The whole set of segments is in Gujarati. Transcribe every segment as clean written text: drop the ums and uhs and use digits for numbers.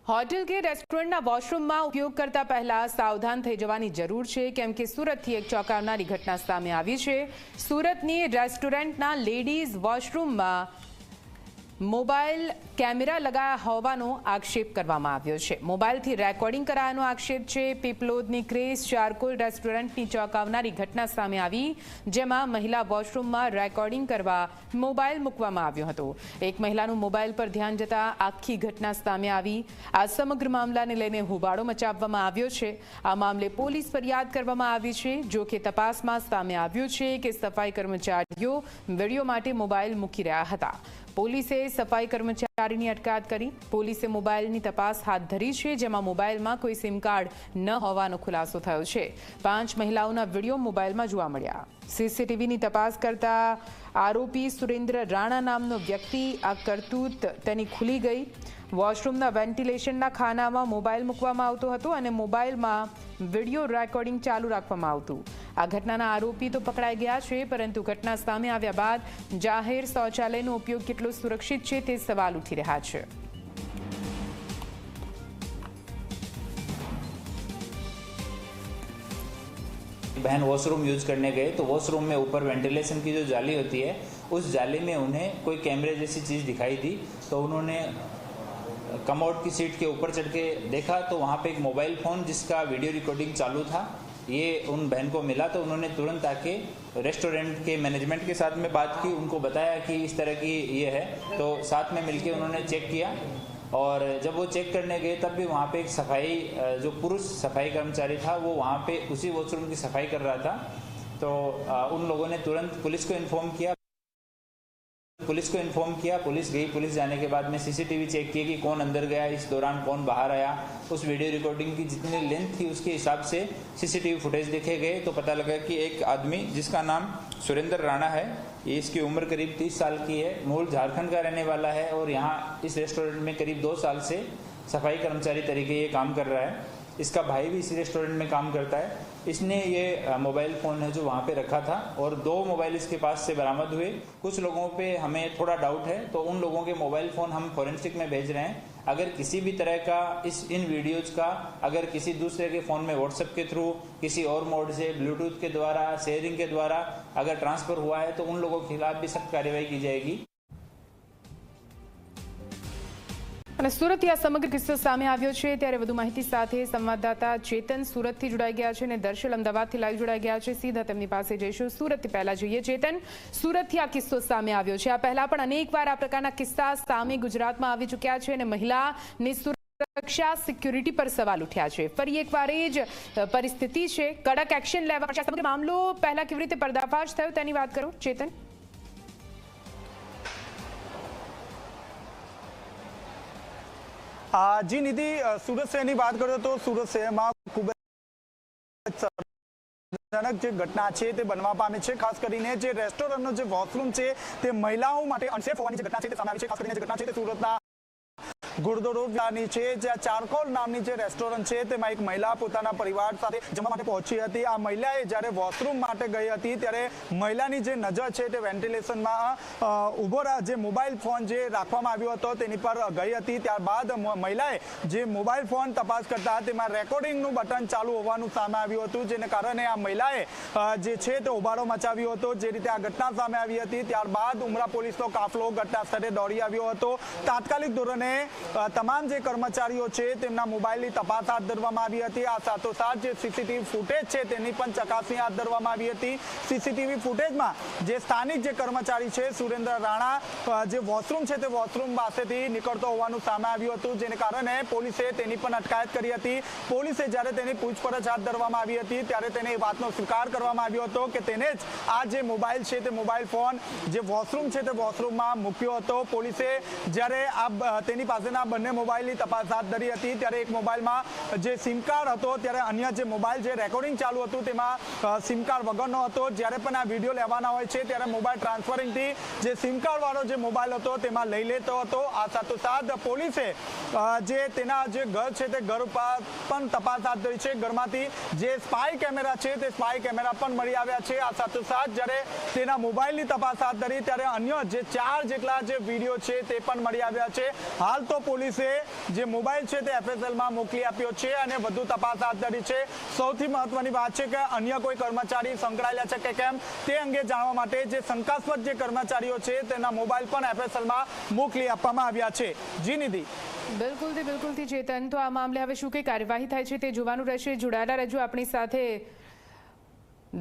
હોટેલ કે રેસ્ટોરન્ટના વોશરૂમમાં ઉપયોગ કરતા પહેલા સાવધાન થઈ જવાની જરૂર છે, કેમ કે સુરતથી એક ચોંકાવનારી ઘટના સામે આવી છે। સુરતની રેસ્ટોરન્ટના લેડીઝ વોશરૂમમાં મોબાઈલ કેમેરા લગાયા હોવાનો આક્ષેપ કરવામાં આવ્યો છે। મોબાઈલથી રેકોર્ડિંગ કરાયાનો આક્ષેપ છે। પીપલોદની ક્રેઝ ચારકોલ રેસ્ટોરન્ટની ચોંકાવનારી ઘટના સામે આવી, જેમાં મહિલા વોશરૂમમાં રેકોર્ડિંગ કરવા મોબાઈલ મૂકવામાં આવ્યો હતો। એક મહિલાનું મોબાઈલ પર ધ્યાન જતા આખી ઘટના સામે આવી। આ સમગ્ર મામલાને લઈને હોબાળો મચાવવામાં આવ્યો છે। આ મામલે પોલીસ ફરિયાદ કરવામાં આવી છે। જો કે તપાસમાં સામે આવ્યું છે કે સફાઈ કર્મચારીઓ વિડીયો માટે મોબાઈલ મૂકી રહ્યા હતા। પોલીસે સફાઈ કર્મચારીની અટકાયત કરી પોલીસે મોબાઈલની તપાસ હાથ ધરી છે, જેમાં મોબાઈલમાં કોઈ સિમ કાર્ડ ન હોવાનો ખુલાસો થયો છે। 5 મહિલાઓના વિડીયો મોબાઈલમાં જોવા મળ્યા। સીસીટીવીની તપાસ કરતા આરોપી સુરેન્દ્ર રાણા નામનો વ્યક્તિ આ કરતૂત તેની ખુલી ગઈ। વોશરૂમના વેન્ટિલેશનના ખાનામાં મોબાઈલ મૂકવામાં આવતો હતો અને મોબાઈલમાં વિડીયો રેકોર્ડિંગ ચાલુ રાખવામાં આવતું। આ ઘટનાના આરોપી તો પકડાઈ ગયા છે, પરંતુ ઘટના સામે આવ્યા બાદ જાહેર શૌચાલયનો ઉપયોગ કેટલો સુરક્ષિત છે તે સવાલ ઉઠી રહ્યા છે। बहन वॉशरूम यूज करने गए तो वॉशरूम में ऊपर वेंटिलेशन की जो जाली होती है, उस जाली में उन्हें कोई कैमरे जैसी चीज़ दिखाई दी, तो उन्होंने कमोड की सीट के ऊपर चढ़ के देखा तो वहाँ पे एक मोबाइल फ़ोन जिसका वीडियो रिकॉर्डिंग चालू था, ये उन बहन को मिला। तो उन्होंने तुरंत आके रेस्टोरेंट के मैनेजमेंट के साथ में बात की, उनको बताया कि इस तरह की ये है, तो साथ में मिलके उन्होंने चेक किया। और जब वो चेक करने गए तब भी वहाँ पे एक सफाई जो पुरुष सफाई कर्मचारी था वो वहाँ पे उसी वॉशरूम की सफाई कर रहा था। तो उन लोगों ने तुरंत पुलिस को इन्फॉर्म किया। पुलिस गई। पुलिस जाने के बाद में सीसीटीवी चेक किए कि कौन अंदर गया, इस दौरान कौन बाहर आया। उस वीडियो रिकॉर्डिंग की जितनी लेंथ थी उसके हिसाब से सीसीटीवी फुटेज देखे गए तो पता लगा कि एक आदमी जिसका नाम सुरेंद्र राणा है, ये इसकी उम्र करीब 30 साल की है, मूल झारखंड का रहने वाला है और यहाँ इस रेस्टोरेंट में करीब 2 साल से सफाई कर्मचारी तरीके ये काम कर रहा है। इसका भाई भी इसी रेस्टोरेंट में काम करता है। इसने ये मोबाइल फ़ोन है जो वहाँ पे रखा था और 2 मोबाइल इसके पास से बरामद हुए। कुछ लोगों पे हमें थोड़ा डाउट है, तो उन लोगों के मोबाइल फ़ोन हम फॉरेंसिक में भेज रहे हैं। अगर किसी भी तरह का इन वीडियोज का अगर किसी दूसरे के फ़ोन में व्हाट्सएप के थ्रू, किसी और मोड से, ब्लूटूथ के द्वारा, शेयरिंग के द्वारा अगर ट्रांसफ़र हुआ है तो उन लोगों के खिलाफ भी सख्त कार्रवाई की जाएगी। અને સુરતથી આ સમગ્ર કિસ્સો સામે આવ્યો છે, ત્યારે વધુ માહિતી સાથે સંવાદદાતા ચેતન સુરતથી જોડાઈ ગયા છે અને દર્શલ અમદાવાદથી લાઈવ જોડાઈ ગયા છે। સીધા તેમની પાસે જઈશું। સુરતથી પહેલા જોઈએ ચેતન, સુરતથી આ કિસ્સો સામે આવ્યો છે। આ પહેલા પણ અનેકવાર આ પ્રકારના કિસ્સા સામે ગુજરાતમાં આવી ચૂક્યા છે અને મહિલાની સુરક્ષા સિક્યુરિટી પર સવાલ ઉઠ્યા છે। ફરી એકવાર એ જ પરિસ્થિતિ છે, કડક એક્શન લેવા પડશે। સમગ્ર મામલો પહેલા કેવી રીતે પર્દાફાશ થયો તેની વાત કરો ચેતન। जी निधि, सूरत शहर की बात करो तो सूरत शहर में खूब जनक घटना है ते बनवा पामी है। खास करीने जे रेस्टोरंट जो वॉशरूम है ते महिलाओं माटे अनसेफ होवानी घटना है सामे आवी छे। खास करीने घटना है सूरतना गुड़दो रोड जानी है, ज्यां चारकोल नामनी जे रेस्टोरंट है तेमां एक महिला पोताना परिवार साथे जमवा माटे पहोंची हती। आ महिलाए ज्यारे वॉशरूम माटे गई हती त्यारे महिलानी जे नजर छे ते वेंटिलेशनमां उभो जे मोबाइल फोन जे राखवामां आव्यो हतो तेनी पर गई हती। त्यारबाद महिलाए जे मोबाइल फोन तपास करता तेमां रेकॉर्डिंगनुं बटन चालू होवानुं सामे आव्युं हतुं, जेने कारणे आ महिलाए जे छे ते होबाळो मचाव्यो हतो। जे रीते आ घटना सामे आवी हती त्यारबाद उमरा पोलीसनो काफलो घटना स्थळे दौड़ी आव्यो हतो। तात्कालिक धोरणे तमाम जे कर्मचारीओ छे तेमना मोबाइलनी तपास हाथ धरवामां आवी हती। आ साथोसाथ जे सीसीटीवी फूटेज छे तेनी पण चकासणी हाथ धरवामां आवी हती। सीसीटीवी फूटेजमां जे स्थानिक जे कर्मचारी छे सुरेंद्र राणा जे वॉशरूम छे ते वॉशरूम पासेथी निकळतो होवानुं सामे आव्युं हतुं, जेने कारणे पोलीसे तेनी पण अटकायत करी हती। पोलीसे ज्यारे तेनी पूछपरछ हाथ धरवामां आवी हती त्यारे तेने वातनो स्वीकार करवामां आव्यो हतो के तेने ज आ जे मोबाइल छे ते मोबाइल फोन जे वॉशरूम छे ते वॉशरूममां मूक्यो हतो। पोलीसे ज्यारे आ तेनी पासे બંને મોબાઈલની તપાસ હાથ ધરી હતી ત્યારે એક મોબાઈલમાં જે સિમ કાર્ડ હતો ત્યારે અન્ય જે મોબાઈલ જે રેકોર્ડિંગ ચાલુ હતું તેમાં સિમ કાર્ડ વગરનો હતો। જ્યારે પણ આ વિડીયો લેવાના હોય છે ત્યારે મોબાઈલ ટ્રાન્સફરિંગથી જે સિમ કાર્ડ વાળો જે મોબાઈલ હતો તેમાં લઈ લેતો હતો। આ સાથોસાથ પોલીસે જે તેના જે ઘર છે તે ઘર પર પણ તપાસ હાથ ધરી છે। ઘરમાંથી જે સ્પાય કેમેરા છે તે સ્પાય કેમેરા પણ મળી આવ્યા છે। આ સાથોસાથ જ્યારે તેના મોબાઈલની તપાસ હાથ ધરી ત્યારે અન્ય જે 4 જેટલા જે વિડીયો છે તે પણ મળી આવ્યા છે। હાલ તો પોલીસે જે મોબાઈલ છે તે FSLમાં મોકલી આપ્યો છે અને વધુ તપાસ હાથ ધરી છે. સૌથી મહત્વની વાત છે કે અન્ય કોઈ કર્મચારી સંકળાયેલા છે કે કેમ તે અંગે જાણવા માટે જે શંકાસ્પદ જે કર્મચારીઓ છે તેના મોબાઈલ પણ FSLમાં મોકલી આપવામાં આવ્યા છે. જી નિધિ. બિલકુલથી ચેતન, તો આ મામલે હવે શું કઈ કાર્યવાહી થાય છે તે જોવાનું રહેશે. જોડાયેલા રહેજો. આપણી સાથે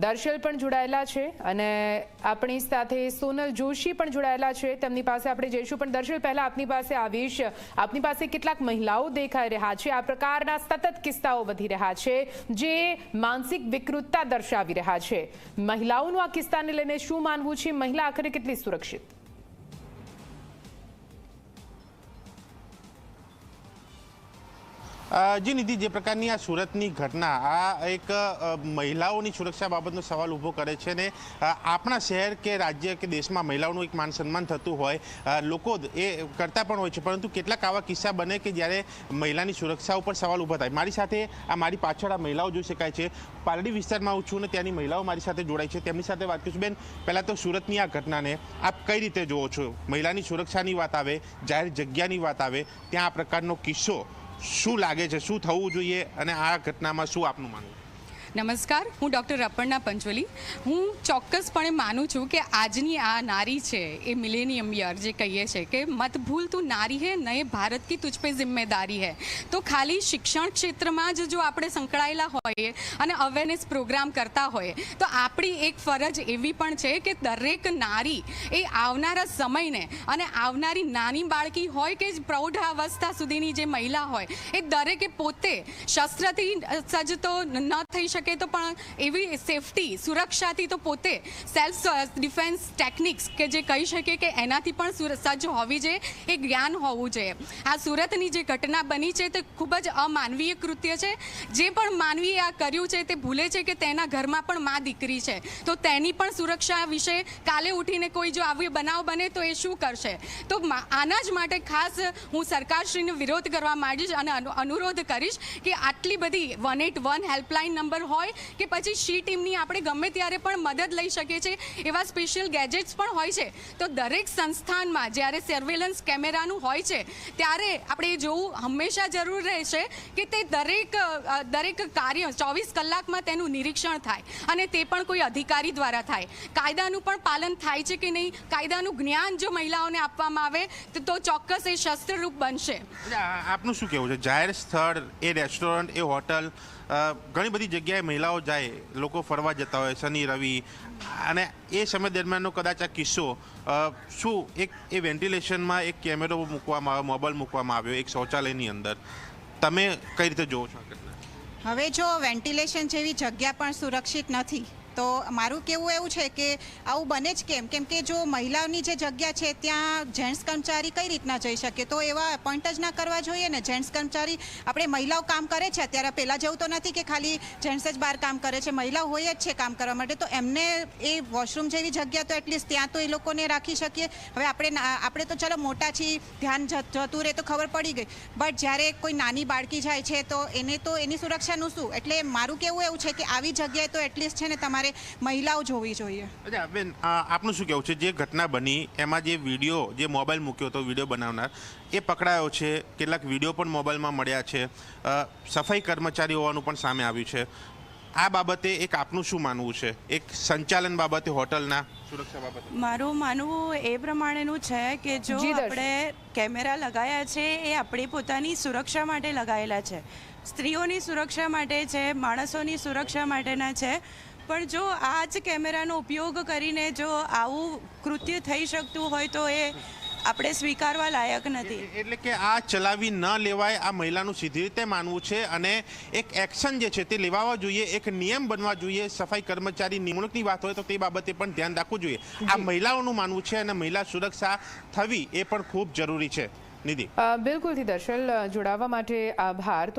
દર્શલ પણ જોડાયેલા છે અને આપણી સાથે સોનલ જોશી પણ જોડાયેલા છે. તેમની પાસે આપણે જઈશું. પણ દર્શલ, પહેલા આપની પાસે આવીશ. આપની પાસે કેટલાક મહિલાઓ દેખાઈ રહ્યા છે. આ પ્રકારના સતત કિસ્સાઓ વધી રહ્યા છે જે માનસિક વિકૃતતા દર્શાવી રહ્યા છે. મહિલાઓનું આ કિસ્સાને લઈને શું માનવું છે? મહિલા આખરે કેટલી સુરક્ષિત? જી નિધિ, જે પ્રકારની આ સુરતની ઘટના આ એક મહિલાઓની સુરક્ષા બાબતનો સવાલ ઊભો કરે છે ને આપણા શહેર કે રાજ્ય કે દેશમાં મહિલાઓનું એક માન સન્માન થતું હોય, લોકો એ કરતા પણ હોય છે, પરંતુ કેટલાક આવા કિસ્સા બને કે જ્યારે મહિલાની સુરક્ષા ઉપર સવાલ ઊભા થાય. મારી સાથે આ મારી પાછળ આ મહિલાઓ જોઈ શકાય છે. પાલડી વિસ્તારમાં હું છું ને ત્યાંની મહિલાઓ મારી સાથે જોડાય છે. તેમની સાથે વાત કરીશું. બેન, પહેલાં તો સુરતની આ ઘટનાને આપ કઈ રીતે જુઓ છો? મહિલાની સુરક્ષાની વાત આવે, જાહેર જગ્યાની વાત આવે, ત્યાં આ પ્રકારનો કિસ્સો શું લાગે છે, શું થવું જોઈએ અને આ ઘટનામાં શું આપનું માનવું? નમસ્કાર, હું ડૉક્ટર અપર્ણા પંચોલી. હું ચોક્કસપણે માનું છું કે આજની આ નારી છે એ મિલેનિયમ યર જે કહીએ છે કે મત ભૂલ તું નારી હે નए ભારત કી તુજ પે જિમ્મેદારી હે. તો ખાલી શિક્ષણ ક્ષેત્રમાં જ જો આપણે સંકળાયેલા હોઈએ અને અવેરનેસ પ્રોગ્રામ કરતા હોઈએ તો આપણી એક ફરજ એવી પણ છે કે દરેક નારી એ આવનારા સમયને અને આવનારી નાની બાળકી હોય કે પ્રૌઢાવસ્થા સુધીની જે મહિલા હોય એ દરેકે પોતે શસ્ત્રથી સજ્જ તો ન થઈ શકે તો પણ એવી સેફટી સુરક્ષાથી તો પોતે સેલ્ફ ડિફેન્સ ટેકનિક્સ કે જે કહી શકે કે એનાથી પણ સજ્જ હોવી જોઈએ, એ જ્ઞાન હોવું જોઈએ. આ સુરતની જે ઘટના બની છે તે ખૂબ જ અમાનવીય કૃત્ય છે. જે પણ માનવીએ આ કર્યું છે તે ભૂલે છે કે તેના ઘરમાં પણ મા દીકરી છે, તો તેની પણ સુરક્ષા વિશે કાલે ઉઠીને કોઈ જો આવી બનાવ બને તો એ શું કરશે? તો આના જ માટે ખાસ હું સરકારશ્રીનો વિરોધ કરવા માંડીશ અને અનુરોધ કરીશ કે આટલી બધી 181 હેલ્પલાઇન નંબર હોય કે પછી શી ટીમની આપણે ગમે ત્યારે પણ મદદ લઈ શકીએ છીએ. એવા સ્પેશિયલ ગેજેટ્સ પણ હોય છે. તો દરેક સંસ્થાનમાં જ્યારે સર્વેલન્સ કેમેરાનું હોય છે ત્યારે આપણે એ જોવું હંમેશા જરૂર રહેશે કે તે દરેક કાર્ય 24 કલાકમાં તેનું નિરીક્ષણ થાય અને તે પણ કોઈ અધિકારી દ્વારા થાય. કાયદાનું પણ પાલન થાય છે કે નહીં, કાયદાનું જ્ઞાન જો મહિલાઓને આપવામાં આવે તો ચોક્કસ એ શસ્ત્રરૂપ બનશે. આપનું શું કહેવું છે? જાહેર સ્થળ, એ રેસ્ટોરન્ટ, એ હોટલ, ઘણી બધી જગ્યાએ મહિલાઓ જાય, લોકો ફરવા જતા હોય શનિ રવિ, અને એ સમય દરમિયાનનો કદાચ આ કિસ્સો શું એ વેન્ટિલેશનમાં એક કેમેરો મૂકવામાં આવ્યો, મોબાઈલ મૂકવામાં આવ્યો એક શૌચાલયની અંદર, તમે કઈ રીતે જોવો છો આ ઘટના? હવે જો વેન્ટિલેશન જેવી જગ્યા પણ સુરક્ષિત નથી તો મારું કહેવું એવું છે કે આવું બને જ કેમ કે જો મહિલાઓની જે જગ્યા છે ત્યાં જેન્ટ્સ કર્મચારી કઈ રીતના જઈ શકે? તો એવા એપોઇન્ટ જ ના કરવા જોઈએ ને. જેન્ટ્સ કર્મચારી, આપણે મહિલાઓ કામ કરે છે અત્યારે, પહેલાં જેવું તો નથી કે ખાલી જેન્ટ્સ જ બહાર કામ કરે છે, મહિલાઓ હોય જ છે કામ કરવા માટે. તો એમને એ વોશરૂમ જેવી જગ્યા તો એટલીસ્ટ ત્યાં તો એ લોકોને રાખી શકીએ. હવે આપણે તો ચલો મોટા છીએ, ધ્યાન જતું રહે તો ખબર પડી ગઈ, બટ જ્યારે કોઈ નાની બાળકી જાય છે તો એને તો એની સુરક્ષાનું શું? એટલે મારું કહેવું એવું છે કે આવી જગ્યાએ તો એટલીસ્ટ છે ને તમારે મહિલાઓ જોવી જોઈએ. અચ્છા બેન, આપનું શું કહેવું છે? જે ઘટના બની એમાં જે વિડીયો, જે મોબાઈલ મૂક્યો હતો વિડીયો બનાવનાર, એ પકડાયો છે. કેટલાક વિડીયો પણ મોબાઈલમાં મળ્યા છે. સફાઈ કર્મચારી હોવાનું પણ સામે આવ્યું છે. આ બાબતે એક આપનું શું માનવું છે, એક સંચાલન બાબતે, હોટલના સુરક્ષા બાબતે? મારું માનવું એ પ્રમાણેનું છે કે જો આપણે કેમેરા લગાવ્યા છે એ આપણી પોતાની સુરક્ષા માટે લગાવેલા છે, સ્ત્રીઓની સુરક્ષા માટે છે, માણસોની સુરક્ષા માટેના છે. પણ જો આ જ કેમેરાનો ઉપયોગ કરીને જો આવું કૃત્ય થઈ શકતું હોય તો એ આપણે સ્વીકારવા લાયક નથી. એટલે કે આ ચલાવી ન લેવાય, આ મહિલાનું સીધી રીતે માનવું છે અને એક એક્શન જે છે તે લેવા જોઈએ, એક નિયમ બનવા જોઈએ. સફાઈ કર્મચારી નિમણૂકની વાત હોય તો તે બાબતે પણ ધ્યાન રાખવું જોઈએ. આ મહિલાઓનું માનવું છે અને મહિલા સુરક્ષા થવી એ પણ ખૂબ જરૂરી છે. નિધિ. બિલકુલથી દર્શલ, જોડાવા માટે આભાર.